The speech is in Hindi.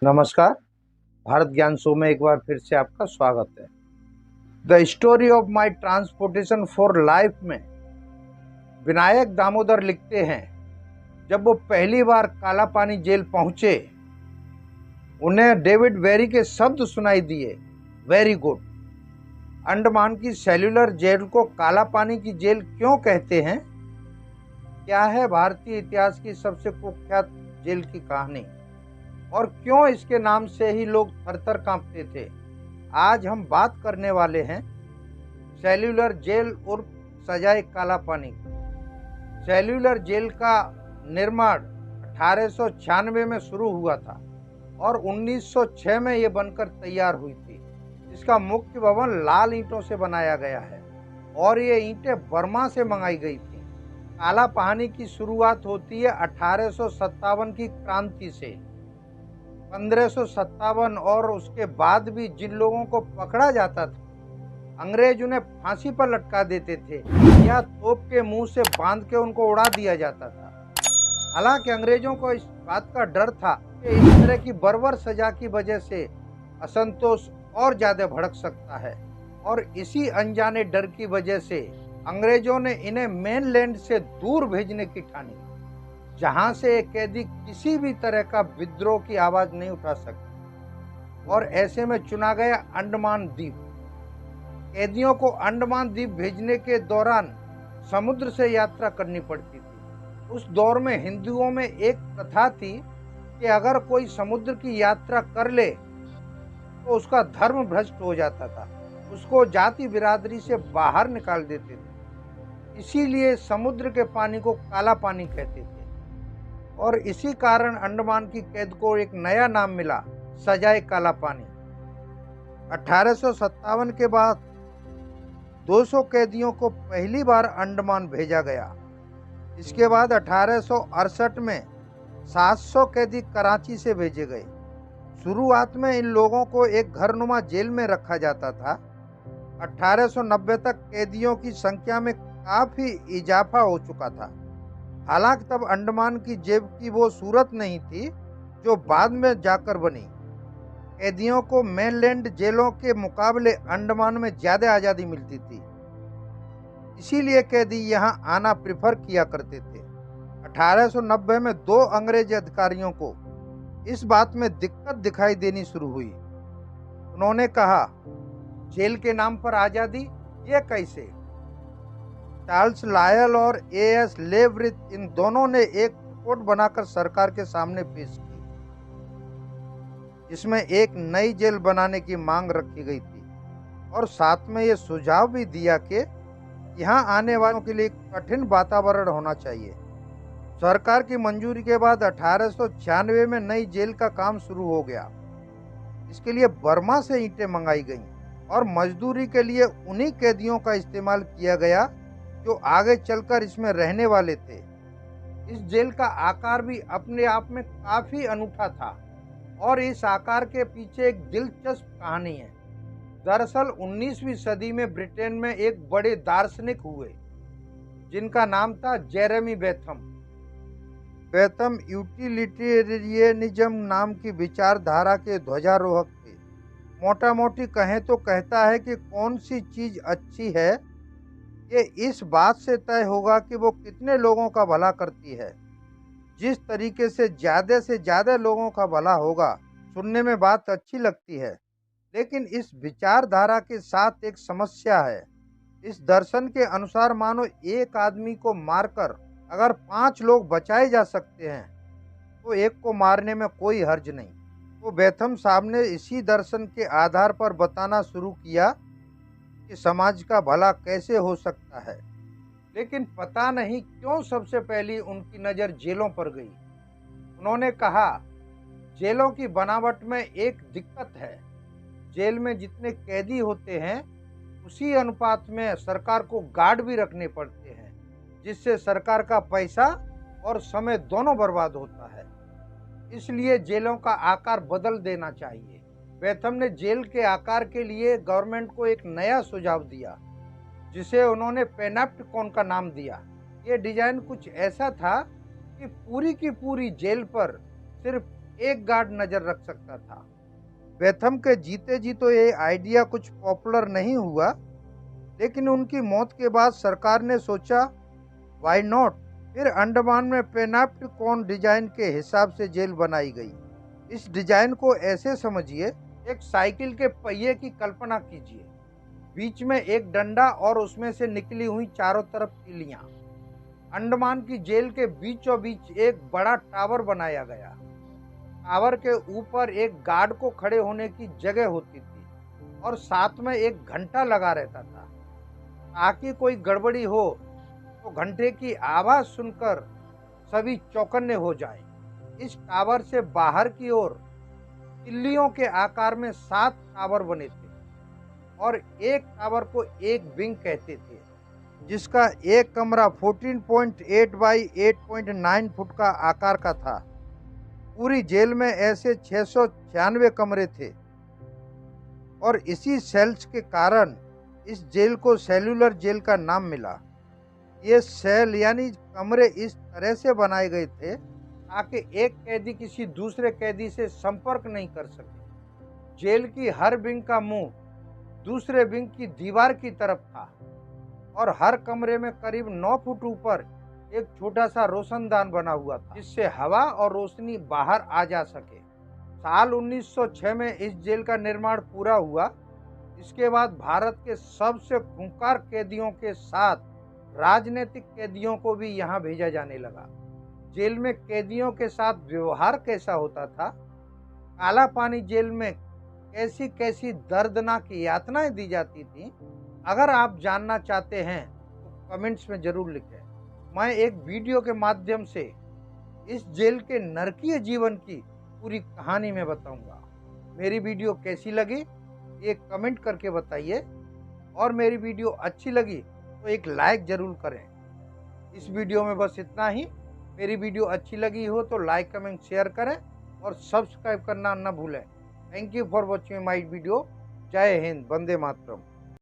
नमस्कार। भारत ज्ञान शो में एक बार फिर से आपका स्वागत है। The story of my transportation for life में विनायक दामोदर लिखते हैं, जब वो पहली बार काला पानी जेल पहुंचे, उन्हें डेविड वेरी के शब्द सुनाई दिए, वेरी गुड। अंडमान की सेल्यूलर जेल को काला पानी की जेल क्यों कहते हैं? क्या है भारतीय इतिहास की सबसे कुख्यात जेल की कहानी, और क्यों इसके नाम से ही लोग थर-थर कांपते थे? आज हम बात करने वाले हैं सेल्यूलर जेल उर्फ सजाए काला पानी की। सेल्यूलर जेल का निर्माण 1896 में शुरू हुआ था और 1906 में ये बनकर तैयार हुई थी। इसका मुख्य भवन लाल ईंटों से बनाया गया है और ये ईंटें बर्मा से मंगाई गई थी। काला पानी की शुरुआत होती है 1857 की क्रांति से। 1557 और उसके बाद भी जिन लोगों को पकड़ा जाता था, अंग्रेज उन्हें फांसी पर लटका देते थे या तोप के मुंह से बांध के उनको उड़ा दिया जाता था। हालांकि अंग्रेजों को इस बात का डर था कि इस तरह की बर्बर सजा की वजह से असंतोष और ज्यादा भड़क सकता है, और इसी अनजाने डर की वजह से अंग्रेजों ने इन्हें मेनलैंड से दूर भेजने की ठानी, जहां से एक कैदी किसी भी तरह का विद्रोह की आवाज नहीं उठा सकता, और ऐसे में चुना गया अंडमान द्वीप। कैदियों को अंडमान द्वीप भेजने के दौरान समुद्र से यात्रा करनी पड़ती थी। उस दौर में हिंदुओं में एक प्रथा थी कि अगर कोई समुद्र की यात्रा कर ले तो उसका धर्म भ्रष्ट हो जाता था, उसको जाति बिरादरी से बाहर निकाल देते थे। इसीलिए समुद्र के पानी को काला पानी कहते थे, और इसी कारण अंडमान की कैद को एक नया नाम मिला, सजाए काला पानी। 1857 के बाद 200 कैदियों को पहली बार अंडमान भेजा गया। इसके बाद 1868 में 700 कैदी कराची से भेजे गए। शुरुआत में इन लोगों को एक घरनुमा जेल में रखा जाता था। 1890 तक कैदियों की संख्या में काफी इजाफा हो चुका था। हालांकि तब अंडमान की जेल की वो सूरत नहीं थी जो बाद में जाकर बनी। कैदियों को मेनलैंड जेलों के मुकाबले अंडमान में ज्यादा आज़ादी मिलती थी, इसीलिए कैदी यहां आना प्रेफर किया करते थे। 1890 में 2 अंग्रेज अधिकारियों को इस बात में दिक्कत दिखाई देनी शुरू हुई। उन्होंने कहा, जेल के नाम पर आज़ादी, ये कैसे? चार्ल्स लायल और एएस लेवरिथ, इन दोनों ने एक रिपोर्ट बनाकर सरकार के सामने पेश की, जिसमें एक नई जेल बनाने की मांग रखी गई थी, और साथ में ये सुझाव भी दिया कि यहाँ आने वालों के लिए कठिन वातावरण होना चाहिए। सरकार की मंजूरी के बाद 1896 में नई जेल का काम शुरू हो गया। इसके लिए बर्मा से ईंटें मंगाई गईं और मजदूरी के लिए उन्हीं कैदियों का इस्तेमाल किया गया जो आगे चलकर इसमें रहने वाले थे। इस जेल का आकार भी अपने आप में काफी अनूठा था, और इस आकार के पीछे एक दिलचस्प कहानी है। दरअसल 19वीं सदी में ब्रिटेन में एक बड़े दार्शनिक हुए जिनका नाम था जेरेमी बेथम। बेथम यूटिलिटेरियनिज्म नाम की विचारधारा के ध्वजारोहक थे। मोटा मोटी कहें तो कहता है कि कौन सी चीज अच्छी है ये इस बात से तय होगा कि वो कितने लोगों का भला करती है। जिस तरीके से ज़्यादा लोगों का भला होगा, सुनने में बात अच्छी लगती है, लेकिन इस विचारधारा के साथ एक समस्या है। इस दर्शन के अनुसार मानो एक आदमी को मारकर अगर 5 लोग बचाए जा सकते हैं, तो एक को मारने में कोई हर्ज नहीं। तो बेथम साहब ने इसी दर्शन के आधार पर बताना शुरू किया कि समाज का भला कैसे हो सकता है। लेकिन पता नहीं क्यों सबसे पहली उनकी नज़र जेलों पर गई। उन्होंने कहा, जेलों की बनावट में एक दिक्कत है। जेल में जितने कैदी होते हैं उसी अनुपात में सरकार को गार्ड भी रखने पड़ते हैं, जिससे सरकार का पैसा और समय दोनों बर्बाद होता है। इसलिए जेलों का आकार बदल देना चाहिए। बेथम ने जेल के आकार के लिए गवर्नमेंट को एक नया सुझाव दिया, जिसे उन्होंने पेनाप्टकॉन का नाम दिया। ये डिजाइन कुछ ऐसा था कि पूरी की पूरी जेल पर सिर्फ एक गार्ड नजर रख सकता था। बेथम के जीते जी तो ये आइडिया कुछ पॉपुलर नहीं हुआ, लेकिन उनकी मौत के बाद सरकार ने सोचा व्हाई नॉट। फिर अंडमान में पेनाप्टिकॉन डिजाइन के हिसाब से जेल बनाई गई। इस डिजाइन को ऐसे समझिए, एक साइकिल के पहिए की कल्पना कीजिए, बीच में एक डंडा और उसमें से निकली हुई चारों तरफ तीलियां। अंडमान की जेल के बीचों बीच एक बड़ा टावर बनाया गया। टावर के ऊपर एक गार्ड को खड़े होने की जगह होती थी और साथ में एक घंटा लगा रहता था, ताकि कोई गड़बड़ी हो तो घंटे की आवाज सुनकर सभी चौकन्ने हो जाएं। इस टावर से बाहर की ओर तिल्लियों के आकार में 7 टावर बने थे और एक टावर को एक विंग कहते थे, जिसका एक कमरा 14.8 बाई 8.9 फुट का आकार का था। पूरी जेल में ऐसे 696 कमरे थे और इसी सेल्स के कारण इस जेल को सेल्यूलर जेल का नाम मिला। ये सेल यानी कमरे इस तरह से बनाए गए थे ताकि एक कैदी किसी दूसरे कैदी से संपर्क नहीं कर सके। जेल की हर विंग का मुंह दूसरे विंग की दीवार की तरफ था और हर कमरे में करीब 9 फुट ऊपर एक छोटा सा रोशनदान बना हुआ था, जिससे हवा और रोशनी बाहर आ जा सके। साल 1906 में इस जेल का निर्माण पूरा हुआ। इसके बाद भारत के सबसे खूंखार कैदियों के साथ राजनीतिक कैदियों को भी यहाँ भेजा जाने लगा। जेल में कैदियों के साथ व्यवहार कैसा होता था, काला पानी जेल में कैसी कैसी दर्दनाक यातनाएं दी जाती थी, अगर आप जानना चाहते हैं तो कमेंट्स में जरूर लिखें। मैं एक वीडियो के माध्यम से इस जेल के नरकीय जीवन की पूरी कहानी में बताऊंगा। मेरी वीडियो कैसी लगी ये कमेंट करके बताइए, और मेरी वीडियो अच्छी लगी तो एक लाइक ज़रूर करें। इस वीडियो में बस इतना ही। मेरी वीडियो अच्छी लगी हो तो लाइक कमेंट शेयर करें और सब्सक्राइब करना न भूलें। Thank you for watching my video. जय हिंद, वंदे मातरम।